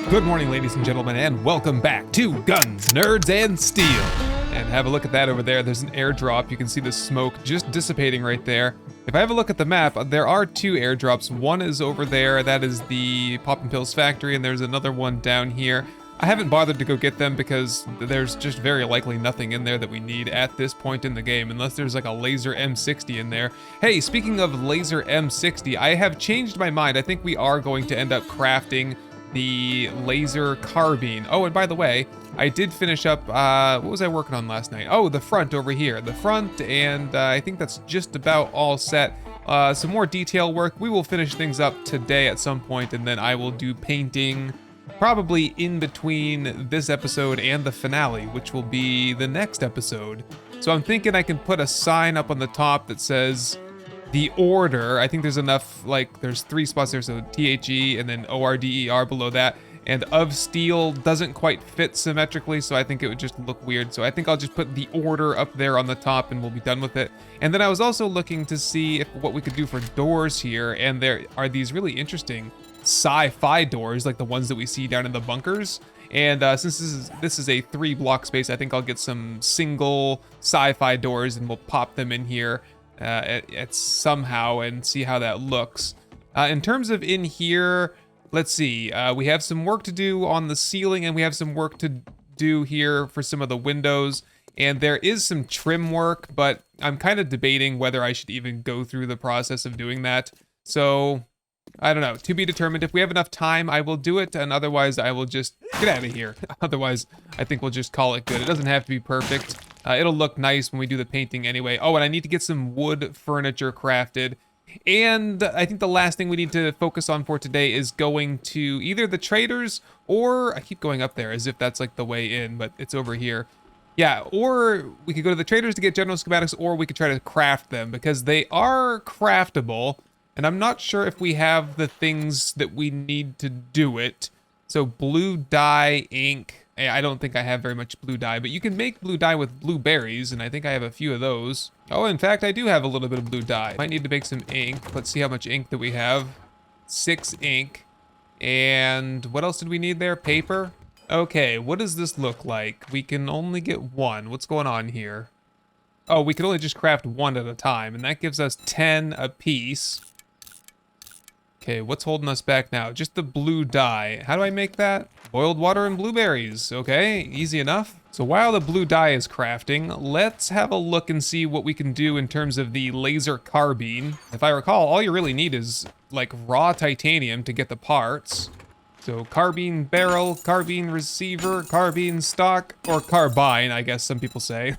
Good morning, ladies and gentlemen, and welcome back to Guns, Nerds, and Steel. And have a look at that over there. There's an airdrop. You can see the smoke just dissipating right there. If I have a look at the map, there are two airdrops. One is over there. That is the Poppin' Pills factory, and there's another one down here. I haven't bothered to go get them because there's just very likely nothing in there that we need at this point in the game, unless there's like a laser M60 in there. Hey, speaking of laser M60, I have changed my mind. I think we are going to end up crafting the laser carbine. Oh, and by the way, I did finish up, what was I working on last night? Oh, the front over here. The front, and I think that's just about all set. Some more detail work. We will finish things up today at some point, and then I will do painting probably in between this episode and the finale, which will be the next episode. So I'm thinking I can put a sign up on the top that says the order. I think there's enough, like there's 3 spots there, so THE and then ORDER below that. And of steel doesn't quite fit symmetrically, so I think it would just look weird. So I think I'll just put the order up there on the top and we'll be done with it. And then I was also looking to see what we could do for doors here, and there are these really interesting Sci-Fi doors, like the ones that we see down in the bunkers. And since this is a 3-block space, I think I'll get some single Sci-Fi doors and we'll pop them in here at somehow and see how that looks. In terms of in here, let's see. We have some work to do on the ceiling, and we have some work to do here for some of the windows. And there is some trim work, but I'm kind of debating whether I should even go through the process of doing that. So I don't know, to be determined. If we have enough time, I will do it, and otherwise I will just get out of here. Otherwise, I think we'll just call it good. It doesn't have to be perfect. It'll look nice when we do the painting anyway. Oh, and I need to get some wood furniture crafted. And I think the last thing we need to focus on for today is going to either the traders, or I keep going up there as if that's like the way in, but it's over here. Yeah, or we could go to the traders to get general schematics, or we could try to craft them because they are craftable. And I'm not sure if we have the things that we need to do it. So blue dye, ink. I don't think I have very much blue dye, but you can make blue dye with blueberries, and I think I have a few of those. Oh, in fact, I do have a little bit of blue dye. Might need to make some ink. Let's see how much ink that we have. 6 ink. And what else did we need there? Paper? Okay, what does this look like? We can only get 1. What's going on here? Oh, we can only just craft 1 at a time, and that gives us 10 a piece. Okay, what's holding us back now? Just the blue dye. How do I make that? Boiled water and blueberries. Okay, easy enough. So while the blue dye is crafting, let's have a look and see what we can do in terms of the laser carbine. If I recall, all you really need is like raw titanium to get the parts. So carbine barrel, carbine receiver, carbine stock, or carbine, I guess some people say.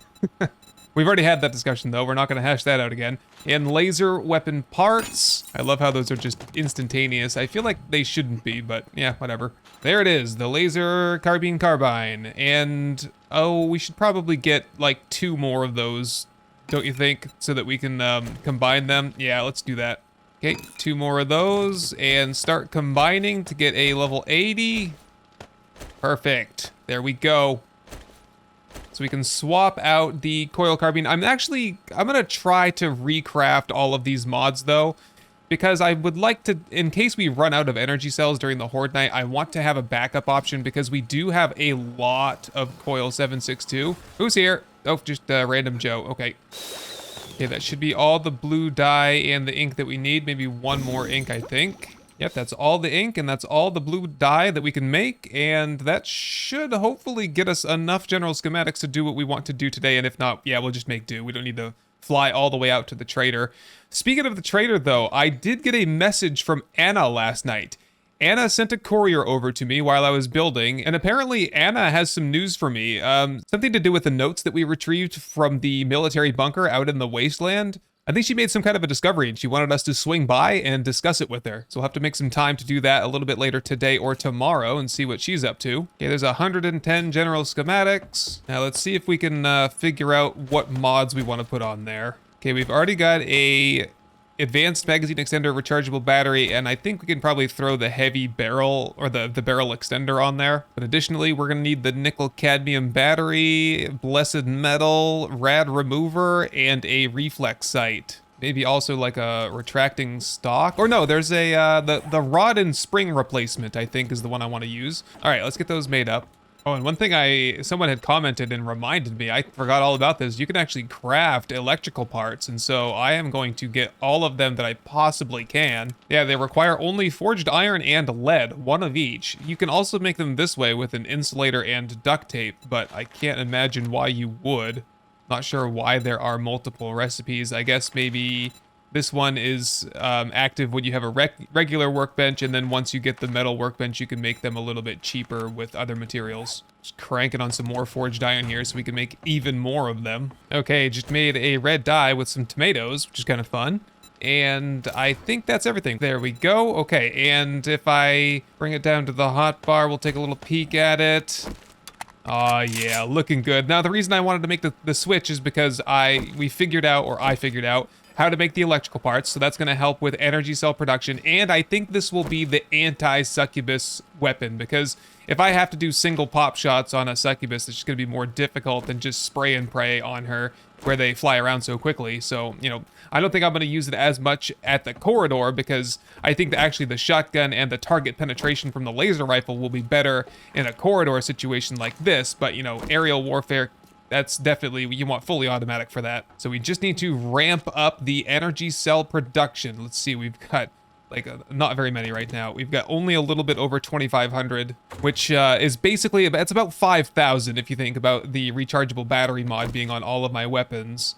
We've already had that discussion though, we're not gonna hash that out again. And laser weapon parts. I love how those are just instantaneous. I feel like they shouldn't be, but yeah, whatever. There it is, the laser carbine. And, oh, we should probably get like 2 more of those, don't you think? So that we can combine them. Yeah, let's do that. Okay, 2 more of those and start combining to get a level 80. Perfect, there we go. So we can swap out the coil carbine. I'm gonna try to recraft all of these mods though, because I would like to, in case we run out of energy cells during the horde night, I want to have a backup option because we do have a lot of coil 762. Who's here? Oh, just random Joe, okay. Okay, that should be all the blue dye and the ink that we need. Maybe 1 more ink, I think. Yep, that's all the ink and that's all the blue dye that we can make, and that should hopefully get us enough general schematics to do what we want to do today, and if not, yeah, we'll just make do. We don't need to fly all the way out to the trader. Speaking of the trader though, I did get a message from Anna last night. Anna sent a courier over to me while I was building, and apparently Anna has some news for me. Something to do with the notes that we retrieved from the military bunker out in the wasteland. I think she made some kind of a discovery and she wanted us to swing by and discuss it with her. So we'll have to make some time to do that a little bit later today or tomorrow and see what she's up to. Okay, there's 110 general schematics. Now let's see if we can figure out what mods we want to put on there. Okay, we've already got a advanced magazine extender, rechargeable battery, and I think we can probably throw the heavy barrel or the barrel extender on there. But additionally, we're gonna need the nickel cadmium battery, blessed metal, rad remover, and a reflex sight. Maybe also like a retracting stock. Or no, there's a the rod and spring replacement, I think, is the one I want to use. All right, let's get those made up. Oh, and one thing someone had commented and reminded me, I forgot all about this. You can actually craft electrical parts, and so I am going to get all of them that I possibly can. Yeah, they require only forged iron and lead, one of each. You can also make them this way with an insulator and duct tape, but I can't imagine why you would. Not sure why there are multiple recipes. I guess maybe this one is active when you have a regular workbench, and then once you get the metal workbench, you can make them a little bit cheaper with other materials. Just cranking on some more forged iron here so we can make even more of them. Okay, just made a red dye with some tomatoes, which is kind of fun. And I think that's everything. There we go. Okay, and if I bring it down to the hotbar, we'll take a little peek at it. Oh yeah, looking good. Now the reason I wanted to make the switch is because I figured out how to make the electrical parts, so that's going to help with energy cell production, and I think this will be the anti-succubus weapon, because if I have to do single pop shots on a succubus, it's just going to be more difficult than just spray and pray on her, where they fly around so quickly. So, you know, I don't think I'm going to use it as much at the corridor, because I think that actually the shotgun and the target penetration from the laser rifle will be better in a corridor situation like this, but, you know, aerial warfare, that's definitely, you want fully automatic for that. So we just need to ramp up the energy cell production. Let's see, we've got like not very many right now. We've got only a little bit over 2,500, which is basically, it's about 5,000 if you think about the rechargeable battery mod being on all of my weapons.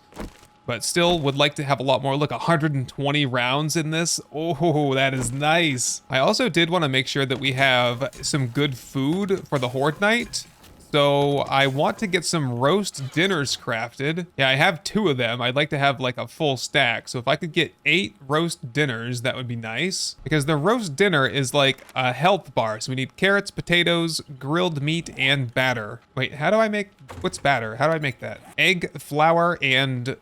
But still would like to have a lot more. Look, 120 rounds in this. Oh, that is nice. I also did want to make sure that we have some good food for the Horde night. So I want to get some roast dinners crafted. Yeah, I have 2 of them. I'd like to have like a full stack. So if I could get 8 roast dinners, that would be nice. Because the roast dinner is like a health bar. So we need carrots, potatoes, grilled meat, and batter. Wait, how do I make, what's batter? How do I make that? Egg, flour, and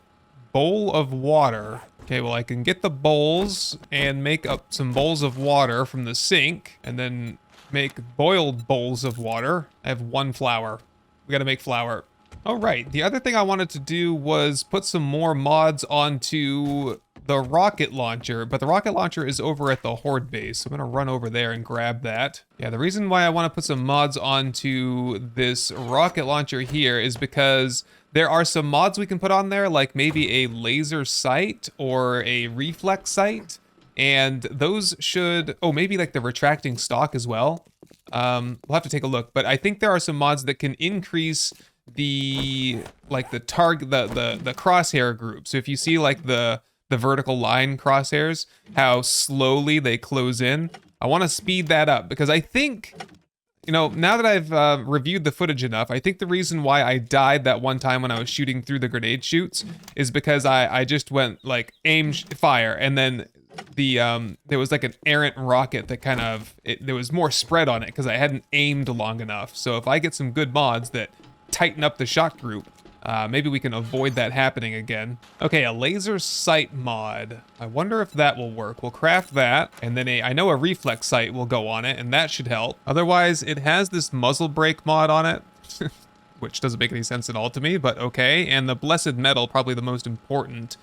bowl of water. Okay, well I can get the bowls and make up some bowls of water from the sink, and then make boiled bowls of water. I have 1 flour. We gotta make flour. Oh, right. The other thing I wanted to do was put some more mods onto the rocket launcher, but the rocket launcher is over at the Horde base. So I'm gonna run over there and grab that. Yeah, the reason why I want to put some mods onto this rocket launcher here is because there are some mods we can put on there, like maybe a laser sight or a reflex sight. And those should, oh, maybe like the retracting stock as well. We'll have to take a look, but I think there are some mods that can increase the, like the target, the crosshair group. So if you see like the vertical line crosshairs, how slowly they close in, I want to speed that up, because I think, you know, now that I've reviewed the footage enough, I think the reason why I died that one time when I was shooting through the grenade chutes is because I just went like aim, fire, and then there was like an errant rocket that kind of, there was more spread on it because I hadn't aimed long enough. So if I get some good mods that tighten up the shot group, maybe we can avoid that happening again. Okay, a laser sight mod. I wonder if that will work. We'll craft that, and then I know a reflex sight will go on it, and that should help. Otherwise, it has this muzzle brake mod on it, which doesn't make any sense at all to me, but okay. And the blessed metal, probably the most important.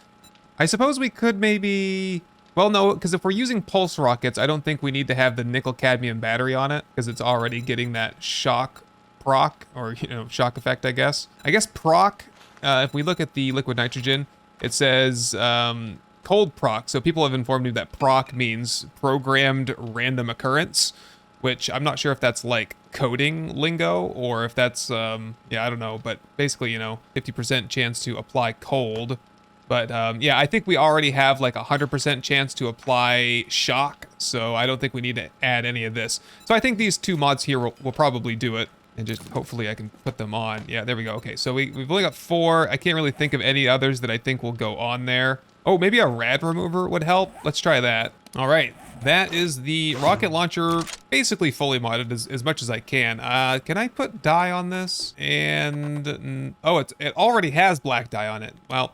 I suppose we could maybe, well, no, because if we're using pulse rockets, I don't think we need to have the nickel cadmium battery on it, because it's already getting that shock proc, or, you know, shock effect, I guess. I guess proc, if we look at the liquid nitrogen, it says cold proc. So people have informed me that proc means programmed random occurrence, which I'm not sure if that's like coding lingo or if that's, yeah, I don't know. But basically, you know, 50% chance to apply cold. But yeah, I think we already have like 100% chance to apply shock. So I don't think we need to add any of this. So I think these 2 mods here will probably do it. And just hopefully I can put them on. Yeah, there we go. Okay, so we've only got 4. I can't really think of any others that I think will go on there. Oh, maybe a rad remover would help. Let's try that. All right, that is the rocket launcher, basically fully modded as much as I can. Can I put dye on this? And oh, it already has black dye on it. Well,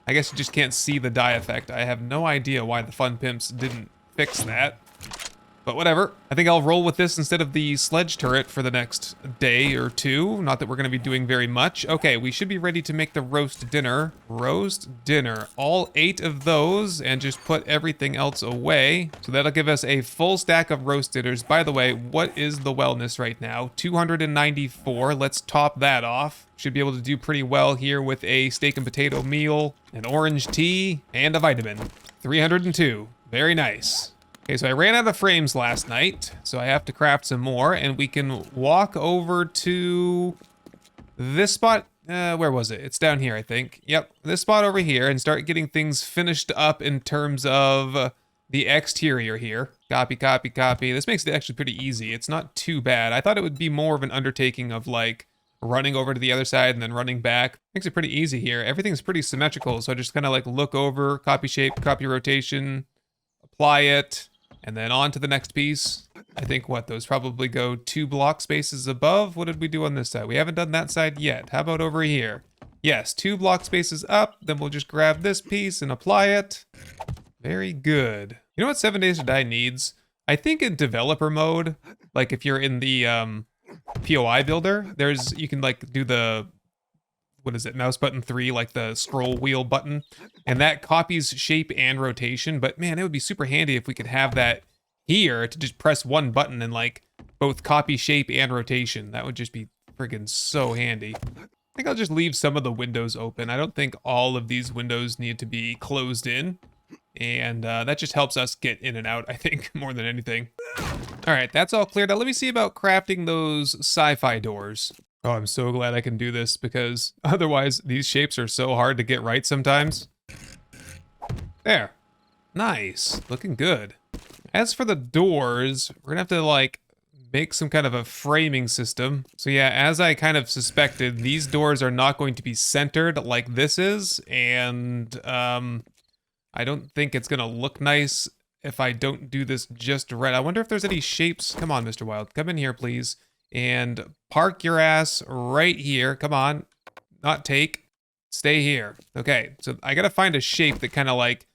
I guess you just can't see the dye effect. I have no idea why the Fun Pimps didn't fix that. But whatever. I think I'll roll with this instead of the sledge turret for the next day or two. Not that we're going to be doing very much. Okay, we should be ready to make the roast dinner. Roast dinner. All 8 of those, and just put everything else away. So that'll give us a full stack of roast dinners. By the way, what is the wellness right now? 294. Let's top that off. Should be able to do pretty well here with a steak and potato meal, an orange tea, and a vitamin. 302. Very nice. Okay, so I ran out of frames last night, so I have to craft some more, and we can walk over to this spot. Where was it? It's down here, I think. Yep, this spot over here, and start getting things finished up in terms of the exterior here. Copy, copy, copy. This makes it actually pretty easy. It's not too bad. I thought it would be more of an undertaking of like running over to the other side and then running back. Makes it pretty easy here. Everything's pretty symmetrical, so I just kind of like look over, copy shape, copy rotation, apply it, and then on to the next piece. I think what, those probably go 2 block spaces above. What did we do on this side? We haven't done that side yet. How about over here? Yes, 2 block spaces up. Then we'll just grab this piece and apply it. Very good. You know what 7 Days to Die needs? I think in developer mode, like if you're in the POI builder, you can like do the, what is it, mouse button 3, like the scroll wheel button, and that copies shape and rotation. But man, it would be super handy if we could have that here to just press one button and like both copy shape and rotation. That would just be friggin' so handy. I think I'll just leave some of the windows open. I don't think all of these windows need to be closed in, and that just helps us get in and out, I think, more than anything. All right, that's all cleared out. Let me see about crafting those sci-fi doors. Oh, I'm so glad I can do this, because otherwise these shapes are so hard to get right sometimes. There. Nice. Looking good. As for the doors, we're gonna have to like make some kind of a framing system. So yeah, as I kind of suspected, these doors are not going to be centered like this is, and I don't think it's gonna look nice if I don't do this just right. I wonder if there's any shapes. Come on, Mr. Wild, come in here, please. And park your ass right here. Come on. Not take. Stay here. Okay, so I gotta find a shape that kind of like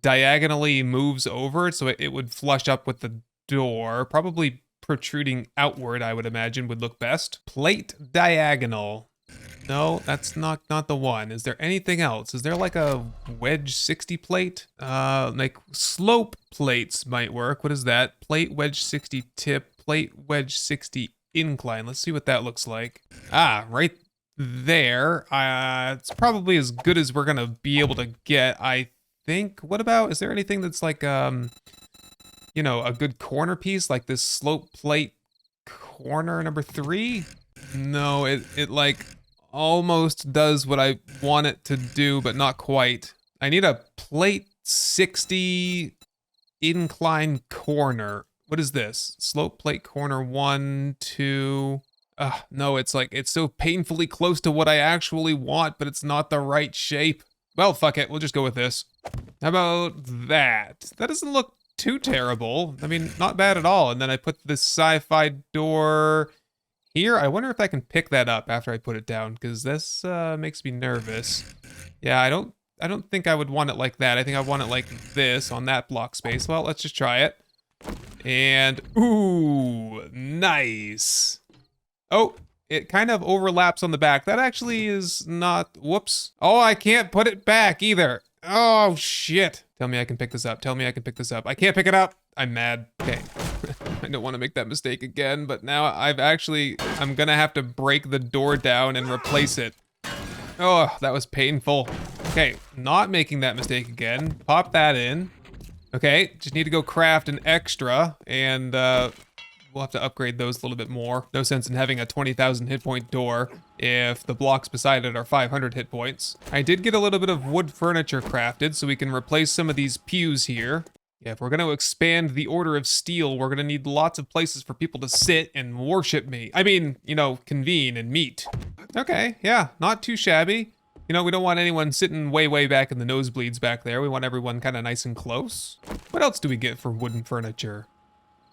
diagonally moves over so it would flush up with the door. Probably protruding outward, I would imagine, would look best. Plate diagonal. No, that's not the one. Is there anything else? Is there like a wedge 60 plate? Like slope plates might work. What is that? Plate wedge 60 tip, plate wedge 60 incline. Let's see what that looks like. Ah, right there. It's probably as good as we're gonna be able to get, I think. What about, is there anything that's like, you know, a good corner piece, like this slope plate corner number 3? No, it like almost does what I want it to do, but not quite. I need a plate 60 incline corner. What is this? Slope plate corner 1, 2. No, it's like, it's so painfully close to what I actually want, but it's not the right shape. Well, fuck it, we'll just go with this. How about that? That doesn't look too terrible. I mean, not bad at all. And then I put this sci-fi door here. I wonder if I can pick that up after I put it down, because this makes me nervous. Yeah, I don't think I would want it like that. I think I want it like this on that block space. Well, let's just try it. And, ooh, nice. Oh, it kind of overlaps on the back. That actually is not, whoops. Oh, I can't put it back either. Oh, shit. Tell me I can pick this up. Tell me I can pick this up. I can't pick it up. I'm mad. Okay. I don't want to make that mistake again, but now I'm gonna have to break the door down and replace it. Oh, that was painful. Okay, not making that mistake again. Pop that in. Okay, just need to go craft an extra, and we'll have to upgrade those a little bit more. No sense in having a 20,000 hit point door if the blocks beside it are 500 hit points. I did get a little bit of wood furniture crafted, so we can replace some of these pews here. Yeah, if we're going to expand the Order of Steel, we're going to need lots of places for people to sit and worship me. I mean, you know, convene and meet. Okay, yeah, not too shabby. You know, we don't want anyone sitting way, way back in the nosebleeds back there. We want everyone kind of nice and close. What else do we get for wooden furniture?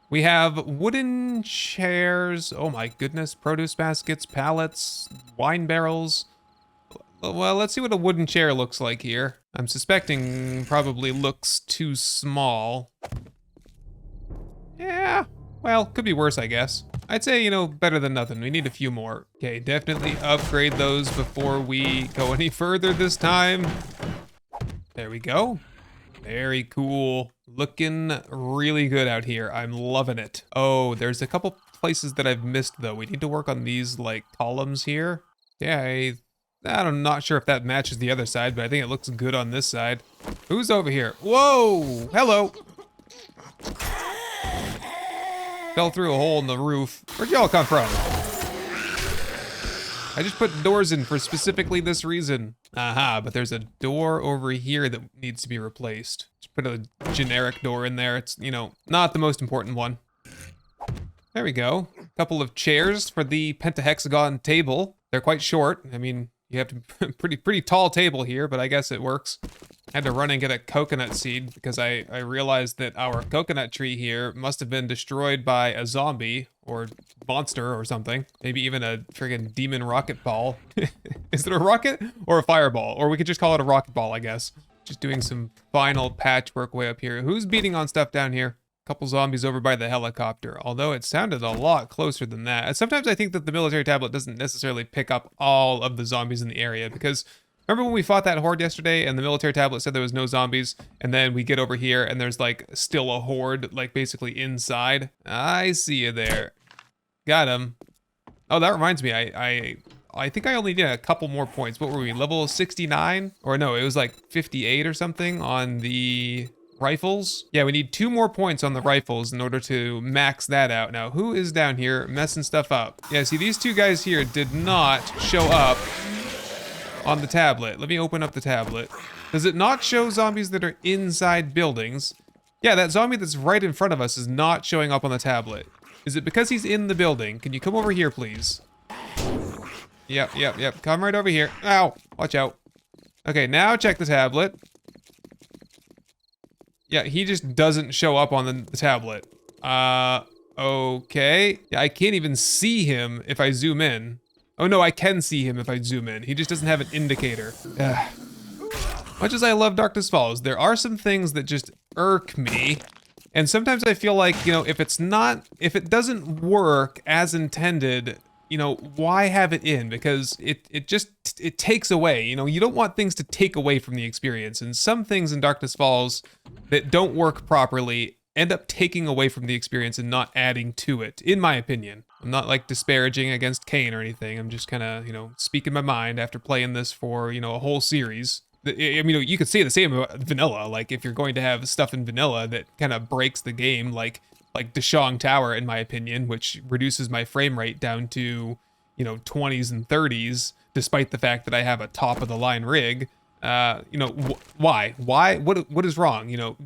We have wooden chairs. Oh my goodness, produce baskets, pallets, wine barrels. Well, let's see what a wooden chair looks like here. I'm suspecting probably looks too small. Yeah, well, could be worse, I guess. I'd say, you know, better than nothing. We need a few more. Okay, definitely upgrade those before we go any further this time. There we go. Very cool. Looking really good out here. I'm loving it. Oh, there's a couple places that I've missed, though. We need to work on these, like, columns here. Yeah, I'm not sure if that matches the other side, but I think it looks good on this side. Who's over here? Whoa! Hello! Fell through a hole in the roof. Where'd y'all come from? I just put doors in for specifically this reason. Aha, but there's a door over here that needs to be replaced. Just put a generic door in there. It's, you know, not the most important one. There we go. Couple of chairs for the pentahexagon table. They're quite short. I mean, you have to pretty tall table here, but I guess it works. Had to run and get a coconut seed because I realized that our coconut tree here must have been destroyed by a zombie or monster or something. Maybe even a friggin' demon rocket ball. Is it a rocket or a fireball? Or we could just call it a rocket ball, I guess. Just doing some final patchwork way up here. Who's beating on stuff down here? Couple zombies over by the helicopter, although it sounded a lot closer than that. And sometimes I think that the military tablet doesn't necessarily pick up all of the zombies in the area, because remember when we fought that horde yesterday and the military tablet said there was no zombies, and then we get over here and there's like still a horde, like basically inside? I see you there. Got him. Oh, that reminds me, I think I only did a couple more points. What were we, level 69? Or no, it was like 58 or something on the rifles. Yeah, we need 2 more points on the rifles in order to max that out. Now, who is down here messing stuff up? Yeah, see, these 2 guys here did not show up on the tablet. Let me open up the tablet. Does it not show zombies that are inside buildings? Yeah, that zombie that's right in front of us is not showing up on the tablet. Is it because he's in the building? Can you come over here, please? Yep. Come right over here. Ow, watch out. Okay, now check the tablet. Yeah, he just doesn't show up on the tablet. Okay. Yeah, I can't even see him if I zoom in. Oh no, I can see him if I zoom in. He just doesn't have an indicator. Ugh. Much as I love Darkness Falls, there are some things that just irk me. And sometimes I feel like, you know, if it doesn't work as intended, you know, why have it in? Because it takes away, you know, you don't want things to take away from the experience. And some things in Darkness Falls that don't work properly end up taking away from the experience and not adding to it, in my opinion. I'm not like disparaging against Kane or anything. I'm just kind of, you know, speaking my mind after playing this for, you know, a whole series. I mean, you could say the same about vanilla. Like if you're going to have stuff in vanilla that kind of breaks the game, like Deshong Tower, in my opinion, which reduces my frame rate down to, you know, 20s and 30s, despite the fact that I have a top of the line rig. You know, why? What is wrong? You know,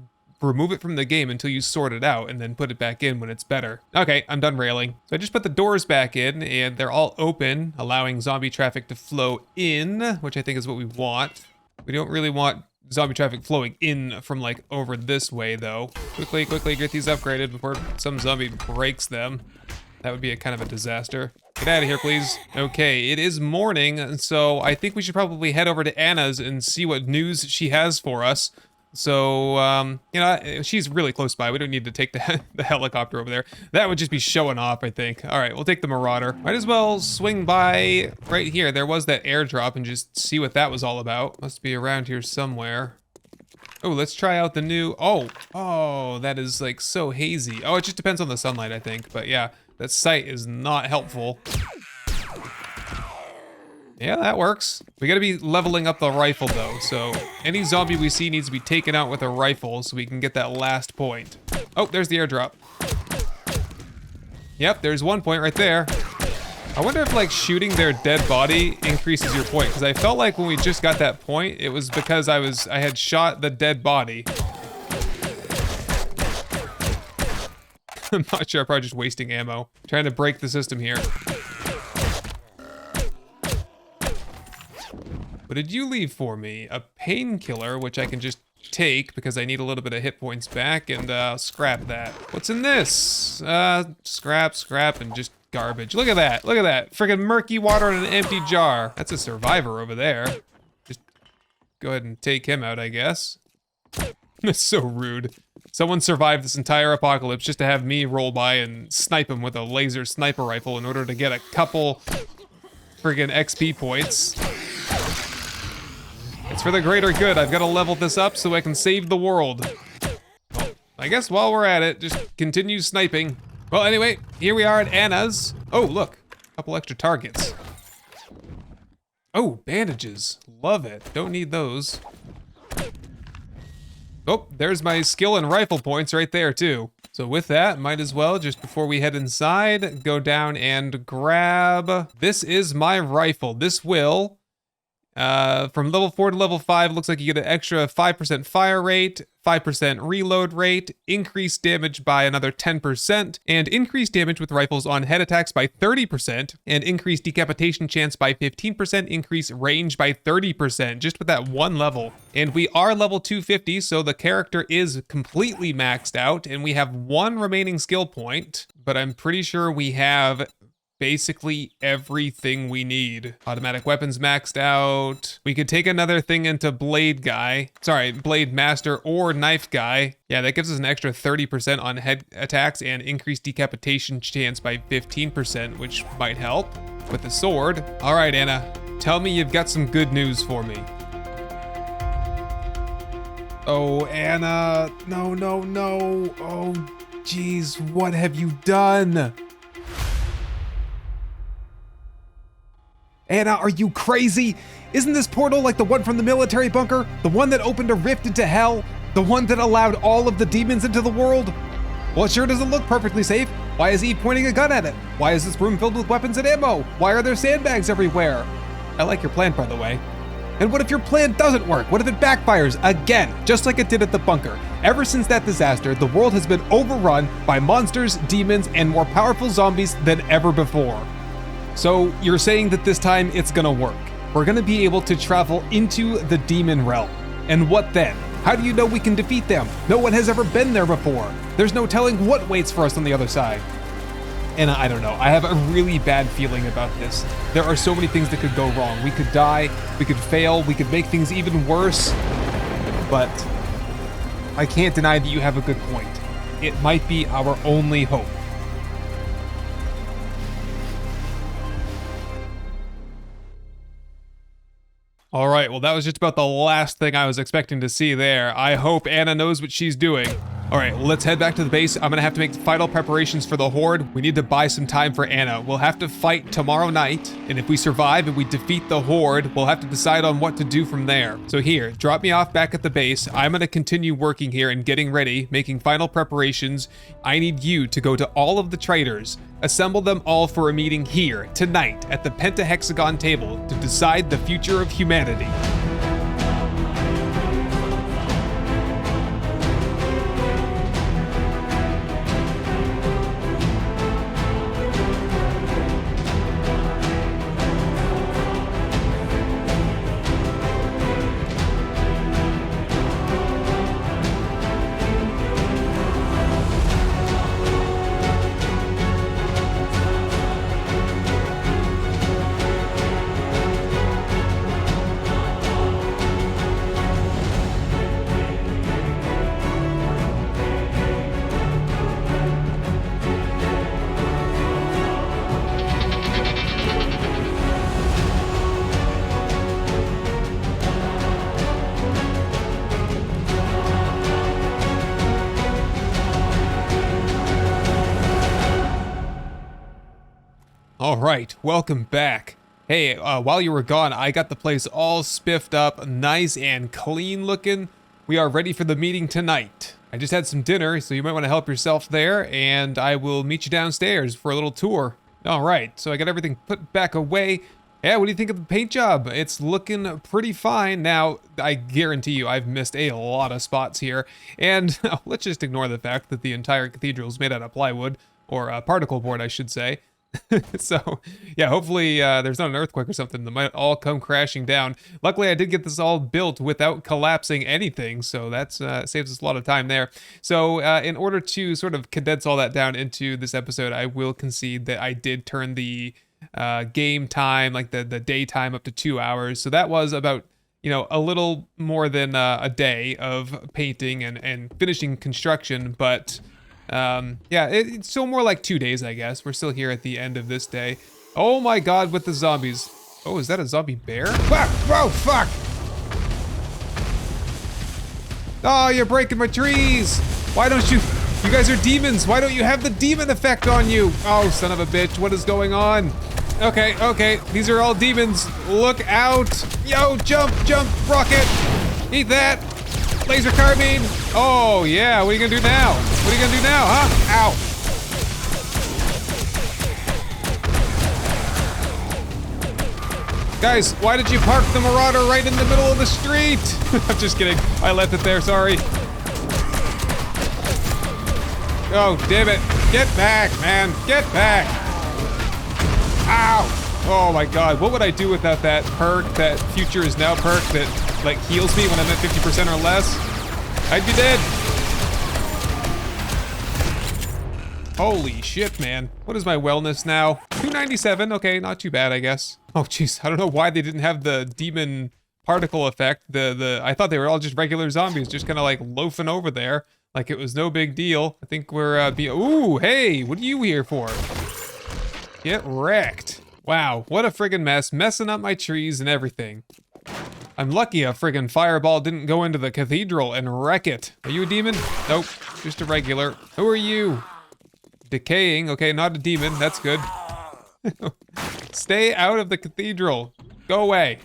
remove it from the game until you sort it out and then put it back in when it's better. Okay, I'm done railing. So I just put the doors back in and they're all open, allowing zombie traffic to flow in, which I think is what we want. We don't really want zombie traffic flowing in from like over this way though. Quickly get these upgraded before some zombie breaks them. That would be a kind of a disaster. Get out of here, please. Okay, it is morning, so I think we should probably head over to Anna's and see what news she has for us. So, you know, she's really close by. We don't need to take the helicopter over there. That would just be showing off, I think. All right, we'll take the Marauder. Might as well swing by right here. There was that airdrop and just see what that was all about. Must be around here somewhere. Oh, let's try out the new, oh, that is like so hazy. Oh, it just depends on the sunlight, I think. But yeah, that sight is not helpful. Yeah, that works. We gotta be leveling up the rifle though, so any zombie we see needs to be taken out with a rifle so we can get that last point. Oh, there's the airdrop. Yep, there's 1 point right there. I wonder if like shooting their dead body increases your point, because I felt like when we just got that point, it was because I had shot the dead body. I'm not sure, I'm probably just wasting ammo. Trying to break the system here. What did you leave for me? A painkiller, which I can just take because I need a little bit of hit points back, and scrap that. What's in this? Scrap, and just garbage. Look at that, Friggin' murky water in an empty jar. That's a survivor over there. Just go ahead and take him out, I guess. That's so rude. Someone survived this entire apocalypse just to have me roll by and snipe him with a laser sniper rifle in order to get a couple friggin' XP points. It's for the greater good. I've got to level this up so I can save the world. I guess while we're at it, just continue sniping. Well, anyway, here we are at Anna's. Oh, look, a couple extra targets. Oh, bandages. Love it. Don't need those. Oh, there's my skill and rifle points right there, too. So with that, might as well, just before we head inside, go down and grab... This is my rifle. This will, from level 4 to level 5, looks like you get an extra 5% fire rate, 5% reload rate, increased damage by another 10%, and increased damage with rifles on head attacks by 30%, and increased decapitation chance by 15%, increase range by 30%, just with that one level. And we are level 250, so the character is completely maxed out, and we have one remaining skill point, but I'm pretty sure we have basically everything we need. Automatic weapons maxed out. We could take another thing into Blade Master or Knife Guy. Yeah, that gives us an extra 30% on head attacks and increased decapitation chance by 15%, which might help with the sword. All right, Anna, tell me you've got some good news for me. Oh, Anna, no. Oh, geez, what have you done? Anna, are you crazy? Isn't this portal like the one from the military bunker? The one that opened a rift into hell? The one that allowed all of the demons into the world? Well, it sure doesn't look perfectly safe. Why is Eve pointing a gun at it? Why is this room filled with weapons and ammo? Why are there sandbags everywhere? I like your plan, by the way. And what if your plan doesn't work? What if it backfires again, just like it did at the bunker? Ever since that disaster, the world has been overrun by monsters, demons, and more powerful zombies than ever before. So you're saying that this time it's gonna work. We're gonna be able to travel into the demon realm. And what then? How do you know we can defeat them? No one has ever been there before. There's no telling what waits for us on the other side. And I don't know, I have a really bad feeling about this. There are so many things that could go wrong. We could die, we could fail, we could make things even worse. But I can't deny that you have a good point. It might be our only hope. All right, well, that was just about the last thing I was expecting to see there. I hope Anna knows what she's doing. All right, well, let's head back to the base. I'm gonna have to make final preparations for the horde. We need to buy some time for Anna. We'll have to fight tomorrow night, and if we survive and we defeat the horde, we'll have to decide on what to do from there. So here, drop me off back at the base. I'm gonna continue working here and getting ready, making final preparations. I need you to go to all of the traders, assemble them all for a meeting here tonight at the pentahexagon table to decide the future of humanity. All right, welcome back. Hey, while you were gone, I got the place all spiffed up, nice and clean looking. We are ready for the meeting tonight. I just had some dinner, so you might want to help yourself there, and I will meet you downstairs for a little tour. All right, so I got everything put back away. Yeah, what do you think of the paint job? It's looking pretty fine. Now, I guarantee you I've missed a lot of spots here, and let's just ignore the fact that the entire cathedral is made out of plywood, or particle board, I should say. So, yeah, hopefully there's not an earthquake or something that might all come crashing down. Luckily, I did get this all built without collapsing anything, so that saves us a lot of time there. So, in order to sort of condense all that down into this episode, I will concede that I did turn the game time, like the daytime, up to 2 hours. So that was about a little more than a day of painting and finishing construction, but yeah, it's still more like 2 days, I guess. We're still here at the end of this day. Oh my god, with the zombies. Oh, is that a zombie bear? Fuck! Whoa, fuck! Oh, you're breaking my trees! Why don't you guys are demons, why don't you have the demon effect on you? Oh, son of a bitch, what is going on? Okay, these are all demons. Look out! Yo, jump, rocket! Eat that! Laser carbine! Oh, yeah, what are you gonna do now? What are you gonna do now, huh? Ow! Guys, why did you park the Marauder right in the middle of the street? I'm just kidding. I left it there, sorry. Oh, damn it. Get back, man. Get back. Ow. Oh my god. What would I do without that perk, that future is now perk that like heals me when I'm at 50% or less? I'd be dead. Holy shit, man. What is my wellness now? 297. Okay, not too bad, I guess. Oh, jeez. I don't know why they didn't have the demon particle effect. I thought they were all just regular zombies, just kind of like loafing over there, like it was no big deal. I think we're ooh, hey, what are you here for? Get wrecked. Wow, what a friggin' mess, messing up my trees and everything. I'm lucky a friggin' fireball didn't go into the cathedral and wreck it. Are you a demon? Nope, just a regular. Who are you? Decaying. Okay, not a demon. That's good. Stay out of the cathedral. Go away.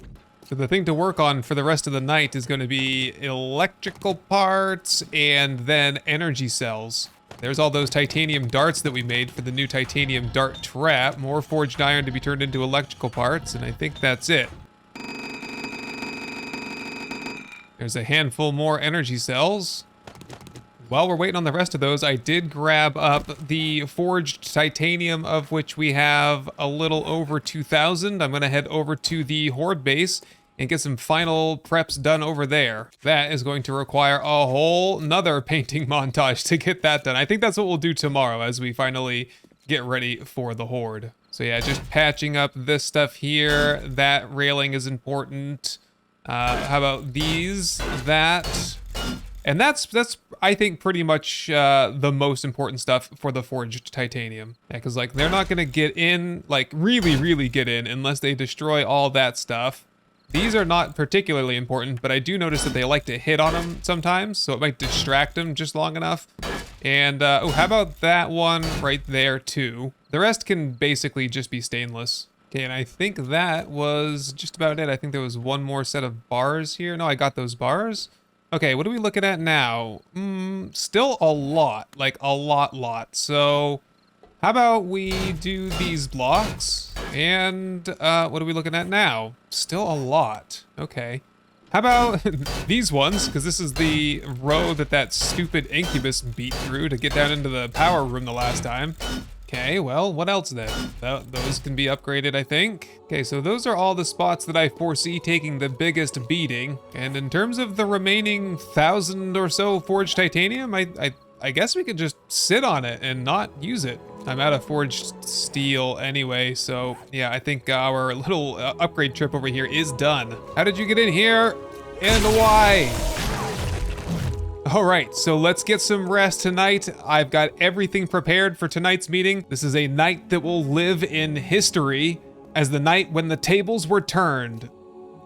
So the thing to work on for the rest of the night is going to be electrical parts and then energy cells. There's all those titanium darts that we made for the new titanium dart trap. More forged iron to be turned into electrical parts, and I think that's it. There's a handful more energy cells. While we're waiting on the rest of those, I did grab up the forged titanium, of which we have a little over 2,000. I'm gonna head over to the horde base and get some final preps done over there. That is going to require a whole nother painting montage to get that done. I think that's what we'll do tomorrow as we finally get ready for the horde. So yeah, just patching up this stuff here. That railing is important. How about these? That. And that's I think pretty much the most important stuff for the forged titanium. Yeah, because like they're not gonna get in, like really get in unless they destroy all that stuff. These are not particularly important, but I do notice that they like to hit on them sometimes, so it might distract them just long enough. And oh, how about that one right there too? The rest can basically just be stainless. Okay, and I think that was just about it. I think there was one more set of bars here. No, I got those bars. Okay, what are we looking at now? Still a lot, like a lot. So how about we do these blocks? And what are we looking at now? Still a lot. Okay. How about these ones? Because this is the row that stupid incubus beat through to get down into the power room the last time. Okay, well, what else then? Those can be upgraded, I think. Okay, so those are all the spots that I foresee taking the biggest beating. And in terms of the remaining 1,000 or so forged titanium, I guess we could just sit on it and not use it. I'm out of forged steel anyway, so yeah, I think our little upgrade trip over here is done. How did you get in here? And why? All right, so let's get some rest tonight. I've got everything prepared for tonight's meeting. This is a night that will live in history as the night when the tables were turned.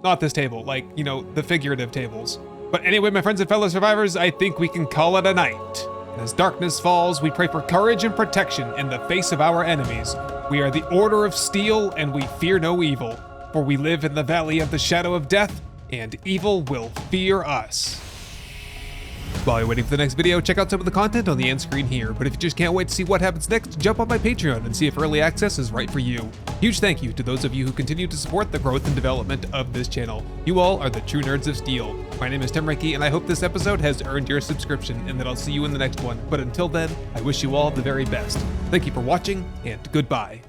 Not this table, like, you know, the figurative tables. But anyway, my friends and fellow survivors, I think we can call it a night. As darkness falls, we pray for courage and protection in the face of our enemies. We are the Order of Steel, and we fear no evil. For we live in the valley of the shadow of death, and evil will fear us. While you're waiting for the next video, check out some of the content on the end screen here. But if you just can't wait to see what happens next, jump on my Patreon and see if early access is right for you. Huge thank you to those of you who continue to support the growth and development of this channel. You all are the true nerds of steel. My name is Tim Reiki, and I hope this episode has earned your subscription and that I'll see you in the next one. But until then, I wish you all the very best. Thank you for watching, and goodbye.